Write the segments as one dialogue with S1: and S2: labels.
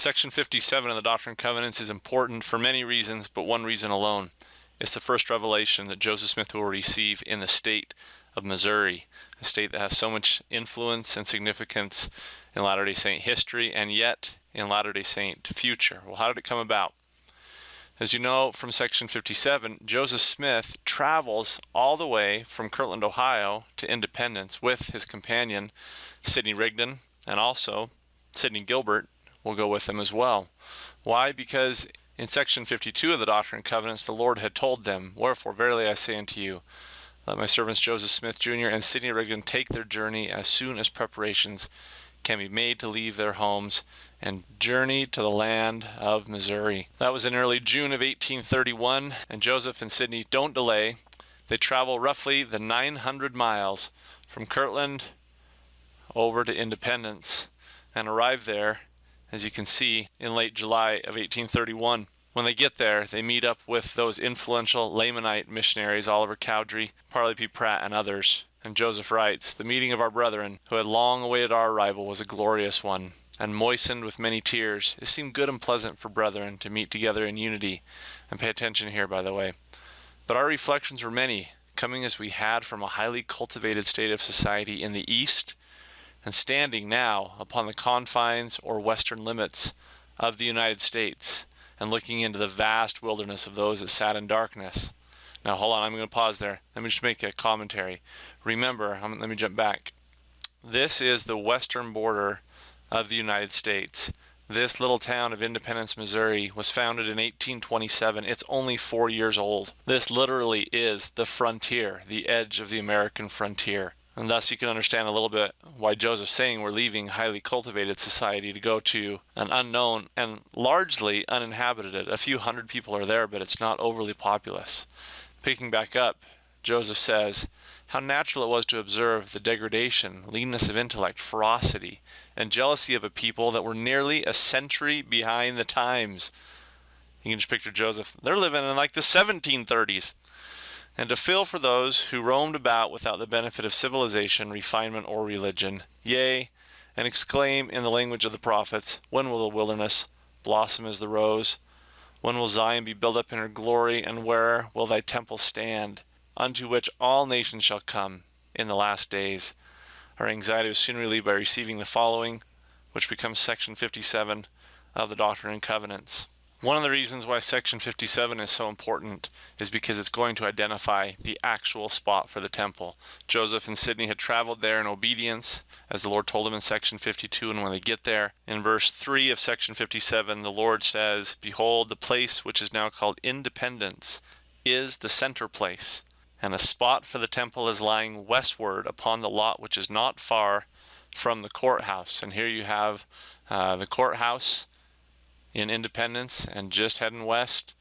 S1: Section 57 of the Doctrine and Covenants is important for many reasons, but one reason alone. It's the first revelation that Joseph Smith will receive in the state of Missouri, a state that has so much influence and significance in Latter-day Saint history and yet in Latter-day Saint future. Well, how did it come about? As you know from Section 57, Joseph Smith travels all the way from Kirtland, Ohio to Independence with his companion, Sidney Rigdon, and also Sidney Gilbert will go with him as well. Why? Because in Section 52 of the Doctrine and Covenants, the Lord had told them, "Wherefore, verily I say unto you, let my servants Joseph Smith Jr. and Sidney Rigdon take their journey as soon as preparations can be made to leave their homes and journey to the land of Missouri." That was in early June of 1831, and Joseph and Sidney don't delay. They travel roughly the 900 miles from Kirtland over to Independence and arrive there, as you can see, in late July of 1831. When they get there, they meet up with those influential Lamanite missionaries, Oliver Cowdery, Parley P. Pratt, and others. And Joseph writes, "The meeting of our brethren, who had long awaited our arrival, was a glorious one, and moistened with many tears. It seemed good and pleasant for brethren to meet together in unity." And pay attention here, by the way. "But our reflections were many, coming as we had from a highly cultivated state of society in the East, and standing now upon the confines or western limits of the United States, and looking into the vast wilderness of those that sat in darkness." Now hold on, I'm going to pause there. Let me just make a commentary. Remember, let me jump back. This is the western border of the United States. This little town of Independence, Missouri was founded in 1827. It's only 4 years old. This literally is the frontier, the edge of the American frontier. And thus you can understand a little bit why Joseph's saying we're leaving highly cultivated society to go to an unknown and largely uninhabited. A few hundred people are there, but it's not overly populous. Picking back up, Joseph says, "How natural it was to observe the degradation, leanness of intellect, ferocity, and jealousy of a people that were nearly a century behind the times." You can just picture Joseph. They're living in like the 1730s. "And to feel for those who roamed about without the benefit of civilization, refinement, or religion. Yea, and exclaim in the language of the prophets, when will the wilderness blossom as the rose? When will Zion be built up in her glory, and where will thy temple stand, unto which all nations shall come in the last days?" Our anxiety was soon relieved by receiving the following, which becomes Section 57 of the Doctrine and Covenants. One of the reasons why Section 57 is so important is because it's going to identify the actual spot for the temple. Joseph and Sidney had traveled there in obedience, as the Lord told them in Section 52, and when they get there, in verse 3 of Section 57, the Lord says, "Behold, the place which is now called Independence is the center place, and a spot for the temple is lying westward upon the lot which is not far from the courthouse." And here you have the courthouse in Independence, and just heading west,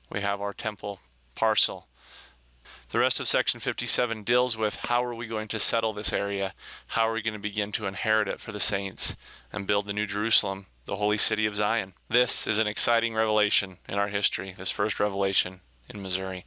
S1: we have our temple parcel. The rest of Section 57 deals with how are we going to settle this area, how are we going to begin to inherit it for the saints, and build the New Jerusalem, the holy city of Zion. This is an exciting revelation in our history, this first revelation in Missouri.